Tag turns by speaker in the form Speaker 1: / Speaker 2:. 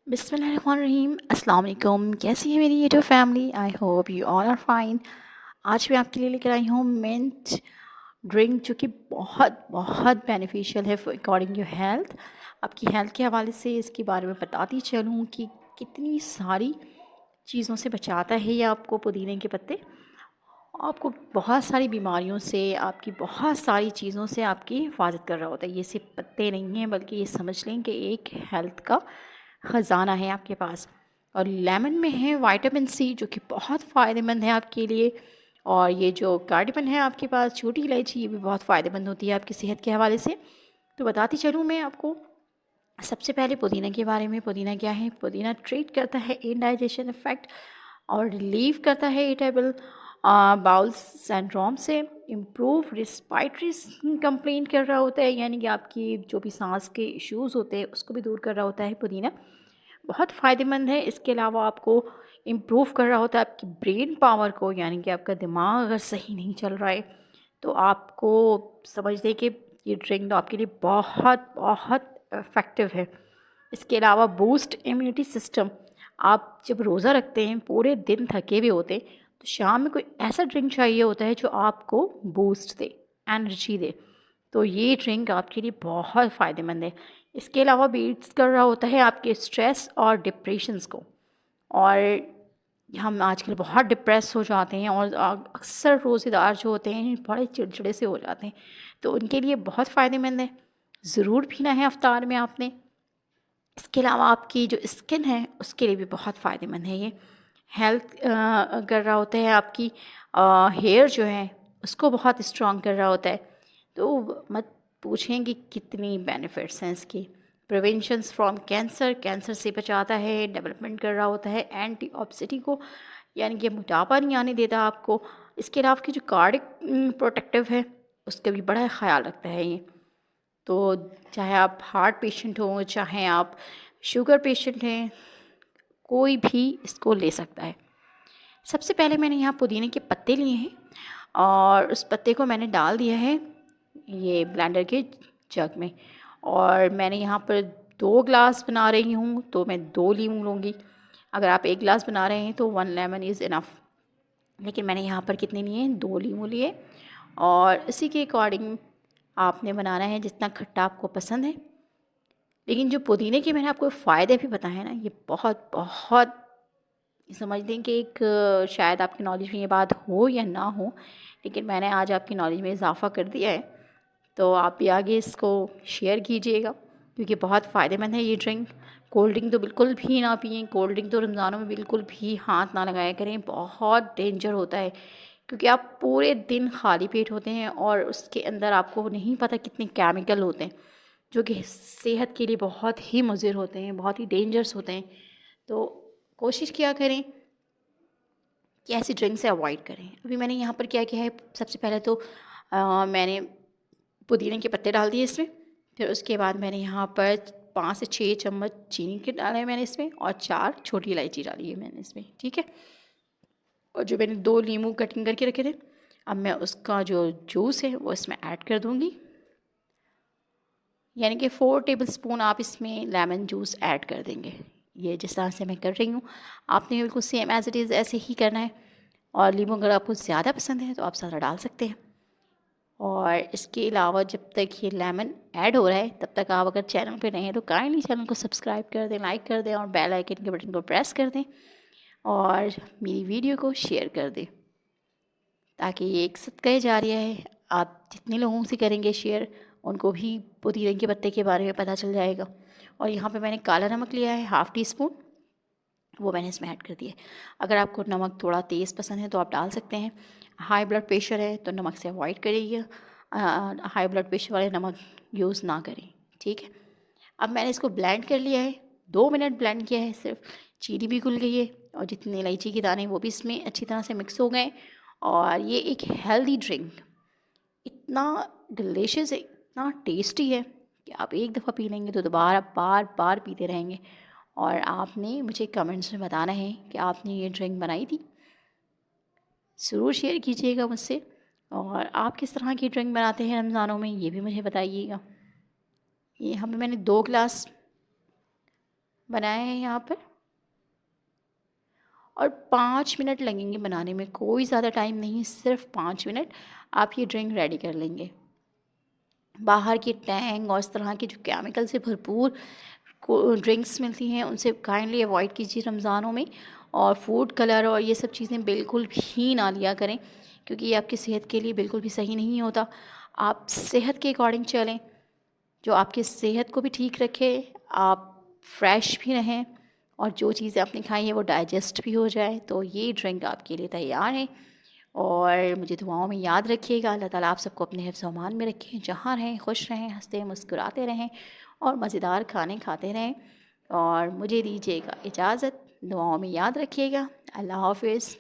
Speaker 1: बिस्मिल्लाहिर्रहमानिर्रहीम। अस्सलाम वालेकुम। कैसी है मेरी YouTube family? I hope you all are fine. आज मैं आपके लिए लेकर आई हूँ मिंट ड्रिंक, जो कि बहुत बहुत बेनिफिशियल है फॉर अकॉर्डिंग योर हेल्थ। आपकी हेल्थ के हवाले से इसके बारे में बताती चलूँ कि कितनी सारी चीज़ों से बचाता है ये आपको पुदीने के पत्ते। आपको बहुत सारी बीमारियों से, आपकी बहुत सारी चीज़ों से आपकी हिफाजत कर रहा होता है। ये सिर्फ पत्ते नहीं हैं, बल्कि ये समझ लें कि एक हेल्थ का ख़जाना है आपके पास। और लेमन में है विटामिन सी, जो कि बहुत फ़ायदेमंद है आपके लिए। और ये जो कार्डामम है आपके पास, छोटी इलायची, ये भी बहुत फ़ायदेमंद होती है आपकी सेहत के हवाले से। तो बताती चलूँ मैं आपको। सबसे पहले पुदीना के बारे में। पुदीना क्या है? पुदीना ट्रीट करता है इंडाइजेशन इफ़ेक्ट और रिलीव करता है इरिटेबल बाउल सिंड्रोम से। इम्प्रूव रिस्पायरेटरी कंप्लेंट कर रहा होता है, यानी कि आपकी जो भी सांस के इश्यूज़ होते हैं उसको भी दूर कर रहा होता है पुदीना। बहुत फ़ायदेमंद है। इसके अलावा आपको इम्प्रूव कर रहा होता है आपकी ब्रेन पावर को, यानी कि आपका दिमाग अगर सही नहीं चल रहा है तो आपको समझ दें कि ये ड्रिंक तो आपके लिए बहुत बहुत इफ़ेक्टिव है। इसके अलावा बूस्ट इम्यूनिटी सिस्टम। आप जब रोज़ा रखते हैं, पूरे दिन थके हुए होते हैं, तो शाम में कोई ऐसा ड्रिंक चाहिए होता है जो आपको बूस्ट दे, एनर्जी दे। तो ये ड्रिंक आपके लिए बहुत फ़ायदेमंद है। इसके अलावा बीट्स कर रहा होता है आपके स्ट्रेस और डिप्रेशंस को। और हम आजकल बहुत डिप्रेस हो जाते हैं और अक्सर रोज़ेदार जो होते हैं बड़े चिड़चिड़े से हो जाते हैं, तो उनके लिए बहुत फ़ायदेमंद है। ज़रूर पीना है अफ्तार में आपने। इसके अलावा आपकी जो स्किन है उसके लिए भी बहुत फ़ायदेमंद है ये। हेल्थ कर रहा होता है आपकी हेयर जो है उसको बहुत स्ट्रॉन्ग कर रहा होता है। तो मत पूछें कि कितनी बेनिफिट्स हैं इसकी। प्रिवेंशंस फ्रॉम कैंसर, कैंसर से बचाता है। डेवलपमेंट कर रहा होता है एंटी ऑक्सीडेंट को, यानी कि मोटापा नहीं आने देता आपको। इसके अलावा की जो कार्डिक प्रोटेक्टिव है उसका भी बड़ा ख्याल रखता है ये। तो चाहे आप हार्ट पेशेंट हो, चाहे आप शुगर पेशेंट हैं, कोई भी इसको ले सकता है। सबसे पहले मैंने यहाँ पुदीने के पत्ते लिए हैं और उस पत्ते को मैंने डाल दिया है ये ब्लेंडर के जग में। और मैंने यहाँ पर 2 ग्लास बना रही हूँ तो मैं 2 लीमू लूँगी। अगर आप 1 ग्लास बना रहे हैं तो 1 लेमन इज़ इनफ। लेकिन मैंने यहाँ पर कितने लिए? 2 लीमू लिए। और इसी के अकॉर्डिंग आपने बनाना है जितना खट्टा आपको पसंद है। लेकिन जो पुदीने के मैंने आपको फ़ायदे भी बताए ना, ये बहुत बहुत समझ लें कि एक शायद आपकी नॉलेज में ये बात हो या ना हो, लेकिन मैंने आज आपकी नॉलेज में इजाफ़ा कर दिया है। तो आप भी आगे इसको शेयर कीजिएगा, क्योंकि बहुत फ़ायदेमंद है ये ड्रिंक। कोल्ड ड्रिंक तो बिल्कुल भी ना पिएं। कोल्ड ड्रिंक तो रमज़ानों में बिल्कुल भी हाथ ना लगाया करें, बहुत डेंजर होता है। क्योंकि आप पूरे दिन खाली पेट होते हैं और उसके अंदर आपको नहीं पता कितने केमिकल होते हैं, जो कि सेहत के लिए बहुत ही मुज़िर होते हैं, बहुत ही डेंजरस होते हैं। तो कोशिश किया करें कि ऐसी ड्रिंक से अवॉइड करें। अभी मैंने यहाँ पर क्या किया है, सबसे पहले तो मैंने पुदीने के पत्ते डाल दिए इसमें। फिर उसके बाद मैंने यहाँ पर 5 से 6 चम्मच चीनी के डाले हैं मैंने इसमें, और 4 छोटी इलायची डाली है मैंने इसमें, ठीक है। और जो मैंने 2 नींबू कटिंग करके रखे थे, अब मैं उसका जो जूस है वो इसमें ऐड कर दूँगी। यानी कि 4 टेबलस्पून आप इसमें लेमन जूस ऐड कर देंगे। ये जिस तरह से मैं कर रही हूँ, आपने बिल्कुल सेम एज़ इट इज़ ऐसे ही करना है। और नींबू अगर आपको ज़्यादा पसंद है तो आप ज़्यादा डाल सकते हैं। और इसके अलावा जब तक ये लेमन ऐड हो रहा है, तब तक आप अगर चैनल पे नए हैं तो काइंडली चैनल को सब्सक्राइब कर दें, लाइक कर दें और बेल आइकन के बटन को प्रेस कर दें, और मेरी वीडियो को शेयर कर दें, ताकि ये एक सदका जारिया है। आप जितने लोगों से करेंगे शेयर, उनको भी पुदीने के पत्ते के बारे में पता चल जाएगा। और यहाँ पे मैंने काला नमक लिया है हाफ़ टी स्पून, वो मैंने इसमें ऐड कर दिया है। अगर आपको नमक थोड़ा तेज़ पसंद है तो आप डाल सकते हैं। हाई ब्लड प्रेशर है तो नमक से अवॉइड करिए। हाई ब्लड प्रेशर वाले नमक यूज़ ना करें, ठीक है। अब मैंने इसको ब्लेंड कर लिया है, 2 मिनट ब्लेंड किया है सिर्फ। चीनी भी घुल गई है और जितने इलायची के दाने वो भी इसमें अच्छी तरह से मिक्स हो गए। और ये एक हेल्दी ड्रिंक इतना डिलीशियस है, इतना टेस्टी है कि आप एक दफ़ा पी लेंगे तो दोबारा बार बार पीते रहेंगे। और आपने मुझे कमेंट्स में बताना है कि आपने ये ड्रिंक बनाई थी। ज़रूर शेयर कीजिएगा मुझसे। और आप किस तरह की ड्रिंक बनाते हैं रमज़ानों में, ये भी मुझे बताइएगा। ये यहाँ पे मैंने 2 ग्लास बनाए हैं यहाँ पर, और 5 मिनट लगेंगे बनाने में, कोई ज़्यादा टाइम नहीं, सिर्फ 5 मिनट आप ये ड्रिंक रेडी कर लेंगे। बाहर की टैंग और इस तरह की जो केमिकल से भरपूर ड्रिंक्स मिलती हैं उनसे काइंडली अवॉइड कीजिए रमज़ानों में। और फूड कलर और ये सब चीज़ें बिल्कुल भी ना लिया करें, क्योंकि ये आपकी सेहत के लिए बिल्कुल भी सही नहीं होता। आप सेहत के अकॉर्डिंग चलें, जो आपकी सेहत को भी ठीक रखे, आप फ्रेश भी रहें, और जो चीज़ें आपने खाई हैं वो डाइजेस्ट भी हो जाए। तो ये ड्रिंक आपके लिए तैयार है, और मुझे दुआओं में याद रखिएगा। अल्लाह ताला आप सबको अपने हिफ्ज़ अमान में रखें, जहाँ रहें खुश रहें, हंसते मुस्कुराते रहें और मज़ेदार खाने खाते रहें। और मुझे दीजिएगा इजाज़त, दुआओं में याद रखिएगा। अल्लाह हाफ़िज़।